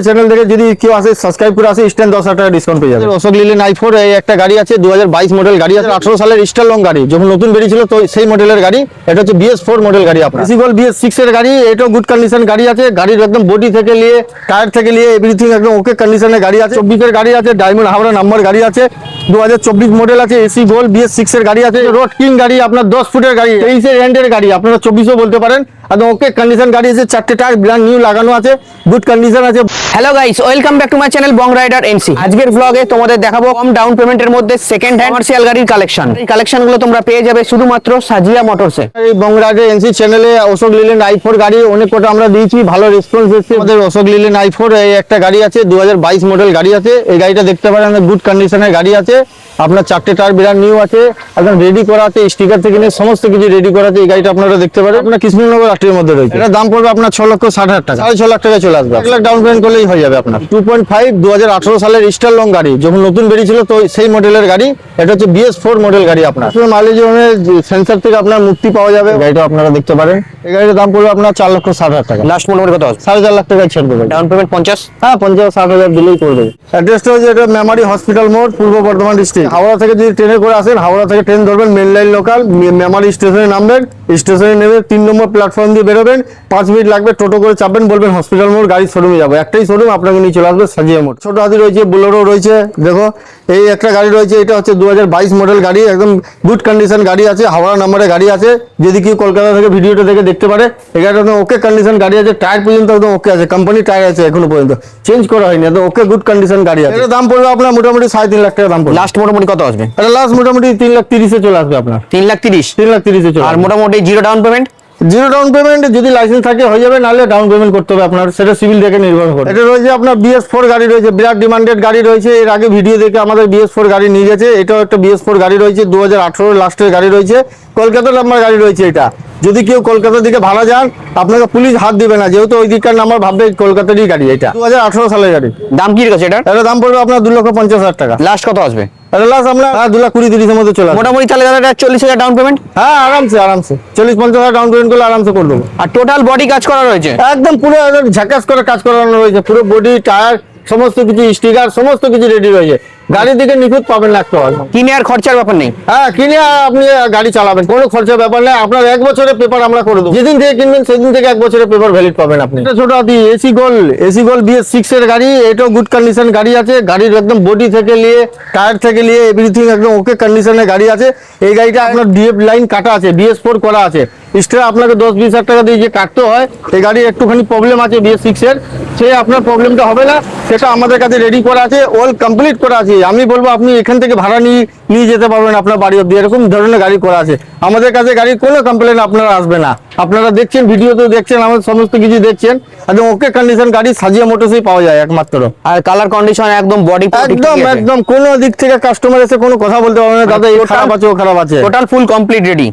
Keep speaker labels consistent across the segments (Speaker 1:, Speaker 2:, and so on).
Speaker 1: Channel থেকে যদি কেউ আসে সাবস্ক্রাইব করে আসে ইনস্ট্যান্ট 10,000 টাকা ডিসকাউন্ট পেয়ে যাবে। অশোক লিল্যান্ড i4 এই একটা গাড়ি আছে 2022 মডেল গাড়ি আছে, 18 সালের স্টার লং গাড়ি, যখন নতুন বেরিয়েছিল তো সেই মডেলের গাড়ি। এটা হচ্ছে BS4 মডেল গাড়ি আপনার। এসি গোল্ড BS6 এর গাড়ি, এটাও গুড কন্ডিশন গাড়ি আছে। গাড়ির একদম বডি থেকে নিয়ে টায়ার থেকে নিয়ে এভরিথিং একদম ওকে কন্ডিশনের গাড়ি আছে। 24 এর গাড়ি আছে, ডায়মন্ড হাওড়া নাম্বার গাড়ি আছে, 2024 মডেল আছে। এসি গোল্ড BS6 এর গাড়ি আছে, রোড কিং গাড়ি আপনার 10 ফুটের গাড়ি, 23 এর এন্ডের গাড়ি, আপনারা 24ও বলতে পারেন। একদম ওকে কন্ডিশন গাড়ি আছে, 4টে টায়ার ব্র্যান্ড নিউ লাগানো আছে, গুড কন্ডিশন আছে।
Speaker 2: Hello guys, welcome back to my channel Bong rider NC. আজকের ব্লগে তোমাদের দেখাবো কম ডাউন পেমেন্টের মধ্যে সেকেন্ড হ্যান্ড কমার্শিয়াল গাড়ির কালেকশন। এই কালেকশনগুলো তোমরা পেয়ে যাবে শুধুমাত্র সাজিয়া মোটরসে।
Speaker 1: এই বং রাইডার এনসি চ্যানেলে অশোক লিল্যান্ড i4 গাড়ি অনেক কটা আমরা দিয়েছি, ভালো রেসপন্স এসেছে। আমাদের অশোক লিল্যান্ড i4 এই একটা গাড়ি আছে, 2022 মডেল গাড়ি আছে। এই গাড়িটা দেখতে পারেন গুড কন্ডিশনের গাড়ি আছে, আপনার 4টে টায়ার ব্র্যান্ড নিউ আছে, একদম রেডি করা আছে, স্টিকার থেকে নিয়ে সমস্ত কিছু রেডি করা আছে। এই গাড়িটা আপনারা দেখতে পারেন, আপনার কৃষ্ণনগর রাষ্ট্রের মধ্যে রয়েছে। এটা দাম পড়বে আপনার 6,60,000 টাকা, 6.5 লাখ টাকা চলে আসবে। 1 লাখ ডাউন পেমেন্ট করলেই হয়ে যাবে আপনার। 2.5 2018 সালের স্টার লং গাড়ি, যখন নতুন বেরিয়েছিল তো সেই মডেলের গাড়ি। এটা হচ্ছে BS4 মডেল গাড়ি আপনার। মাইলেজ সেন্সর থেকে আপনার মুক্তি পাওয়া যাবে। গাড়িটা আপনারা দেখতে পারেন। এই গাড়ির দাম পড়বে আপনার 4,60,000 টাকা।
Speaker 2: লাস্ট মোটামুটি কত আছে?
Speaker 1: 4.5 লাখ টাকায় ছেড়ে দেবে।
Speaker 2: Down payment 50?
Speaker 1: হ্যাঁ, 50-60,000 দিলেই করে দেবে। অ্যাড্রেসটা হচ্ছে এটা মেমারি হসপিটাল মোড়, পূর্ব বর্ধমান ডিস্ট্রিক্ট। হাওড়া থেকে যদি ট্রেনে করে আসেন, হাওড়া থেকে ট্রেন ধরবেন, মেন লাইন লোকাল, মেমারি স্টেশনে নামবেন, স্টেশনে নেমে 3 নম্বর প্ল্যাটফর্ম দিয়ে বেরোবেন, 5 মিনিট লাগবে, টোটো করে চাপবেন, বলবেন হসপিটাল মোড়, গাড়ির শোরুমে যাবো। একটাই শোরুম, আপনাকে নিয়ে চলে আসবে সাজিয়া মোড়। ছোট হাতি রয়েছে, বোলেরো রয়েছে। দেখো এই একটা গাড়ি রয়েছে, এটা হচ্ছে 2022 মডেল গাড়ি, একদম গুড কন্ডিশন গাড়ি আছে, হাওড়া নাম্বারে গাড়ি আছে। যদি কেউ কলকাতা থেকে ভিডিওটা দেখে দেখতে পারে, এই গাড়িটা একদম ওকে কন্ডিশন গাড়ি আছে, টায়ার পর্যন্ত একদম ওকে আছে, কোম্পানি টায়ার আছে, এখনো পর্যন্ত চেঞ্জ করা হয়নি, একদম ওকে গুড কন্ডিশন গাড়ি আছে। এর দাম পড়বে আপনার মোটামুটি 3.5 লাখ টাকা দাম পড়বে।
Speaker 2: লাস্ট মোটামুটি কত আসবে?
Speaker 1: এটা লাস্ট মোটামুটি 3,30,000 চলে আসবে আপনার।
Speaker 2: 3,30,000?
Speaker 1: 3,30,000 চলে
Speaker 2: আর
Speaker 1: আসবে।
Speaker 2: মোটামুটি zero down payment?
Speaker 1: Zero down payment যদি লাইসেন্স থাকে হয়ে যাবে, নাহলে ডাউন পেমেন্ট করতে হবে আপনার, সেটা সিভিল দেখে নির্ভর করে। এটা রয়েছে আপনার BS4 গাড়ি রয়েছে, বিরাট ডিমান্ডেড গাড়ি রয়েছে। এর আগে ভিডিও দেখে আমাদের BS4 গাড়ি নিয়ে গেছে। এটাও একটা BS4 গাড়ি রয়েছে, 2018 লাস্টের গাড়ি রয়েছে, কলকাতার নাম্বার গাড়ি রয়েছে। এটা যদি কেউ কলকাতার দিকে ভাড়া যান, আপনাকে পুলিশ হাত দিবে না, যেহেতু ওই দিককার নাম্বার ভাববে কলকাতারই গাড়ি। এটা 2018 সালের গাড়ি।
Speaker 2: দাম কি রেখেছে এটা?
Speaker 1: এটার দাম পড়বে আপনার 2,50,000 টাকা।
Speaker 2: লাস্ট কত আসবে?
Speaker 1: এটা লাস্ট আমরা 2,20,30 মধ্যে চলে আসবে।
Speaker 2: মোটামুটি তাহলে দাদা 40,000 ডাউন পেমেন্ট?
Speaker 1: হ্যাঁ, আরামসে 40-50,000 ডাউন পেমেন্ট করলে আরামসে করে দেবো।
Speaker 2: আর টোটাল বডি কাজ করা রয়েছে?
Speaker 1: একদম পুরো একদম ঝাকাস করে কাজ করানো রয়েছে, পুরো বডি টায়ার সমস্ত কিছু, স্টিকার সমস্ত কিছু রেডি রয়েছে। গাড়ি দিকে নিখুঁত পাবেন না একটা।
Speaker 2: কিনে আর খরচার ব্যাপার নেই?
Speaker 1: হ্যাঁ, কিনে আপনি গাড়ি চালাবেন, কোনো খরচার ব্যাপার নেই। আপনার 1 বছরের পেপার আমরা করে দেবো। যেদিন থেকে কিনবেন সেদিন থেকে 1 বছরের পেপার ভ্যালিড পাবেন আপনি। এটা ছোট হাতি এসি গোল্ড BS6 এর গাড়ি, এটাও গুড কন্ডিশন গাড়ি আছে। গাড়ির একদম বডি থেকে নিয়ে টায়ার থেকে নিয়ে এভরিথিং একদম ওকে কন্ডিশনের গাড়ি আছে। এই গাড়িটা আপনার DF লাইন কাটা আছে, BS4 করা আছে। এক্সট্রা আপনাকে 10-20 হাজার টাকা দিয়ে যে কাটতে হয়, এই গাড়ির একটুখানি প্রবলেম আছে BS6 এর, সে আপনার প্রবলেমটা হবে না, সেটা আমাদের কাছে রেডি করা আছে, অল কমপ্লিট করা আছে। আমি বলবো আপনি এখান থেকে ভাড়া নিয়ে যেতে পারবেন আপনার বাড়ি অব্দি, এরকম ধরনের গাড়ি করা আছে আমাদের কাছে। গাড়ির কোনো কমপ্লেন আপনারা আসবে না। আপনারা দেখছেন, ভিডিওতে দেখছেন, আমাদের সমস্ত কিছু দেখছেন, একদম ওকে কন্ডিশন গাড়ি সাজিয়া মোটরসেই পাওয়া যায় একমাত্র।
Speaker 2: আর কালার কন্ডিশন একদম বডি
Speaker 1: একদম কোনো দিক থেকে কাস্টমার এসে কোনো কথা বলতে পারবে না, দাদা এই খারাপ আছে ও খারাপ আছে।
Speaker 2: Total full complete ready,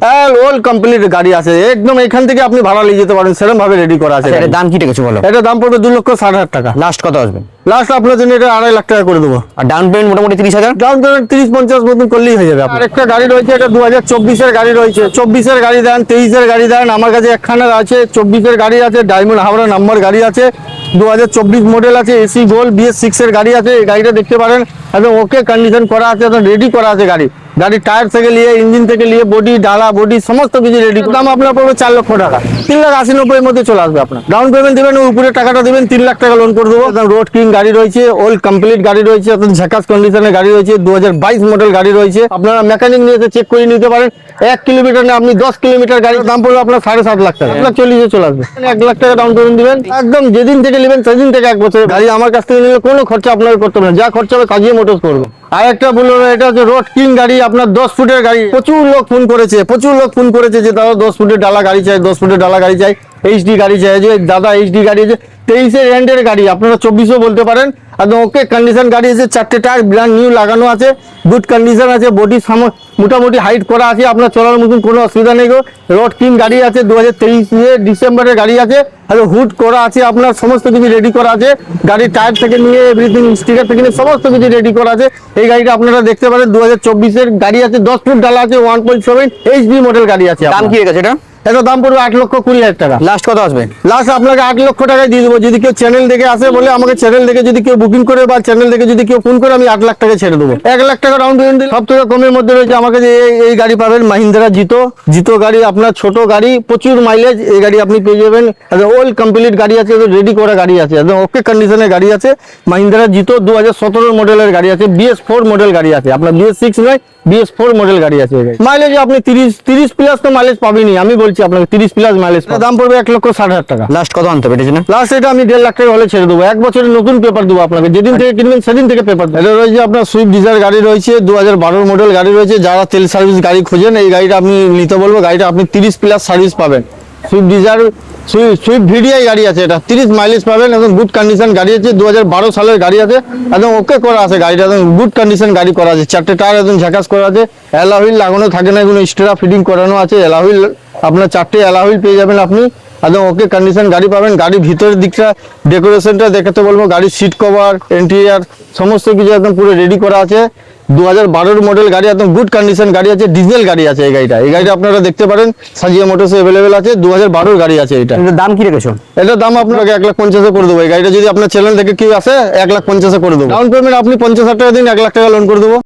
Speaker 1: all complete গাড়ি আছে, একদম এখান থেকে আপনি ভাড়া নিয়ে যেতে পারেন, সেরকম ভাবে রেডি করা আছে।
Speaker 2: এর দাম কি রেখেছো বলো?
Speaker 1: এটা দাম পড়বে 2,60,000 টাকা।
Speaker 2: লাস্ট কত আসবে?
Speaker 1: লাস্ট আপনার জন্য এটা 2.5 লাখ টাকা করে দেবো।
Speaker 2: আর ডাউন পেমেন্ট মোটামুটি 30,000?
Speaker 1: ডাউন পেমেন্ট 30-50 মতন করলেই হয়ে যাবে। আরেকটা গাড়ি রয়েছে, এটা 2024 এর গাড়ি রয়েছে। 24 এর গাড়ি দেন, 23 এর গাড়ি দেন, আমার কাছে একখানা আছে। 24 এর গাড়ি আছে, ডায়মন্ড হাওড়া নাম্বার গাড়ি আছে, 2024 মডেল আছে, এসি গোল্ড BS6 এর গাড়ি আছে। এই গাড়িটা দেখতে পারেন, একদম ওকে কন্ডিশন করা আছে, একদম রেডি করা আছে গাড়ি। গাড়ির টায়ার থেকে নিয়ে ইঞ্জিন থেকে নিয়ে বডি ডালা বডি সমস্ত কিছু রেডি। দাম আপনার পড়বে 4 লক্ষ টাকা। 3,80,90 মধ্যে চলে আসবে আপনার। ডাউন পেমেন্ট দেবেন, উপরে টাকাটা দেবেন, 3 লাখ টাকা লোন করে দেবো। রোড কিং গাড়ি রয়েছে, অল কমপ্লিট গাড়ি রয়েছে, ঝাকাস কন্ডিশনের গাড়ি রয়েছে, 2022 মডেল গাড়ি রয়েছে। আপনারা মেকানিক নিয়ে চেক করে নিতে পারেন। 1 কিলোমিটার না, আপনি 10 কিলোমিটার গাড়ির দাম পড়বে আপনার 7.5 লাখ টাকা। 1,40,000 চলে আসবে। 1 লাখ টাকা ডাউন পেমেন্ট দিবেন, একদম যেদিন থেকে নেবেন সেদিন থেকে 1 বছরের গাড়ি আমার কাছ থেকে নিলে কোনো খরচা আপনাকে করতে হবে না, যা খরচা হবে সাজিয়ে মোটরস করবে। আর একটা বলবো, এটা হচ্ছে রোড কিং গাড়ি, আপনার 10 ফুটের গাড়ি। প্রচুর লোক ফোন করেছে যে দাদা 10 ফুটের ডালা গাড়ি চাই, 10 ফুটের ডালা গাড়ি চাই, HD গাড়ি চাই, যে দাদা HD গাড়ি আছে। 23 এর এন্ডের গাড়ি, আপনারা 24ও বলতে পারেন, একদম ওকে কন্ডিশন গাড়ি আছে, 4টে টায়ার ব্র্যান্ড নিউ লাগানো আছে, গুড কন্ডিশন আছে, বডি মোটামুটি হাইট করা আছে, আপনার চলার মতন কোনো অসুবিধা নেই গো। রোড কিং গাড়ি আছে, 2023 ডিসেম্বরের গাড়ি আছে, আর হুড করা আছে, আপনার সমস্ত কিছু রেডি করা আছে। গাড়ির টায়ার থেকে নিয়ে এভরিথিং স্টিকার থেকে নিয়ে সমস্ত কিছু রেডি করা আছে। এই গাড়িটা আপনারা দেখতে পারেন, 2024 এর গাড়ি আছে, 10 ফুট ডালা আছে, 1.7 HD মডেল গাড়ি আছে।
Speaker 2: দাম কি রেখেছে এটা?
Speaker 1: এটা দাম পড়বে 8,20,000 টাকা।
Speaker 2: লাস্ট কত আসবে?
Speaker 1: লাস্ট আপনাকে 8 লক্ষ টাকায় দিয়ে দেবো। যদি কেউ চ্যানেল দেখে আসে বলে আমাকে চ্যানেল দেখে যদি কেউ বুকিং করে বা চ্যানেল দেখে যদি কেউ ফোন করে, আমি 8 লাখ টাকা ছেড়ে দেবো। 1 লাখ টাকা ডাউন পেমেন্ট দিলে সব থেকে কমের মধ্যে রয়েছে আমার কাছে এই গাড়ি পাবেন, মাহিন্দ্রা জিতো গাড়ি, আপনার ছোট গাড়ি, প্রচুর মাইলেজ। এই গাড়ি আপনি পেয়ে যাবেন। ওল্ড কমপ্লিট গাড়ি আছে, রেডি করা গাড়ি আছে, একদম ওকে কন্ডিশনের গাড়ি আছে। মাহিন্দ্রা জিতো 2017 মডেলের গাড়ি আছে, BS4 মডেল গাড়ি আছে, আপনার BS6 নয়, BS4 মডেল গাড়ি আছে। মাইলেজ আপনি 30 প্লাস তো মাইলেজ পাবেনই, আমি বলছি আপনাকে 30 প্লাস মাইলেজ। দাম পড়বে 1,60,000 টাকা।
Speaker 2: লাস্ট কত আনতে হবে এটার জন্য?
Speaker 1: লাস্ট এটা আমি 1.5 লাখ টাকা হলে ছেড়ে দেবো। 1 বছরের নতুন পেপার দেবো আপনাকে, যেদিন থেকে কিনবেন সেদিন থেকে পেপার। এটা রয়েছে আপনার সুইফট ডিজায়ার গাড়ি রয়েছে, 2012 মডেল গাড়ি রয়েছে। যারা তেল সার্ভিস গাড়ি খোঁজেন এই গাড়িটা আপনি নিতে বলবো। গাড়িটা আপনি 30 প্লাস সার্ভিস পাবেন। সুইফট ডিজায়ার, সুইফট ভিডিআই গাড়ি আছে, এটা 30 মাইলেজ পাবেন। একদম গুড কন্ডিশন গাড়ি আছে, 2012 সালের গাড়ি আছে, একদম ওকে করা আছে গাড়িটা, একদম গুড কন্ডিশন গাড়ি করা আছে। 4টে টায়ার একদম ঝাকাস করা আছে, অ্যালয় লাগানো থাকে না, কোনো এক্সট্রা ফিটিং করানো আছে। অ্যালয় আপনার 4টে অ্যালয় পেয়ে যাবেন আপনি, একদম ওকে কন্ডিশন গাড়ি পাবেন। গাড়ির ভিতরের দিকটা ডেকোরেশনটা দেখাতে বলবো। গাড়ির সিট কভার, ইন্টেরিয়ার সমস্ত কিছু একদম পুরো রেডি করা আছে। 2012 মডেল গাড়ি, একদম গুড কন্ডিশন গাড়ি আছে, ডিজেল গাড়ি আছে এই গাড়িটা। এই গাড়িটা আপনারা দেখতে পারেন, সাজিয়া মোটরসে অ্যাভেলেবেল আছে, 2012 গাড়ি আছে এটা।
Speaker 2: এটার দাম কি রেখেছো?
Speaker 1: এটার দাম আপনাকে 1,50,000 করে দেবো। এই গাড়িটা যদি আপনার চ্যানেল থেকে কেউ আসে 1,50,000 করে দেবো। ডাউন পেমেন্ট আপনি 50,000 টাকা দিন, 1 লাখ টাকা লোন করে দেবো।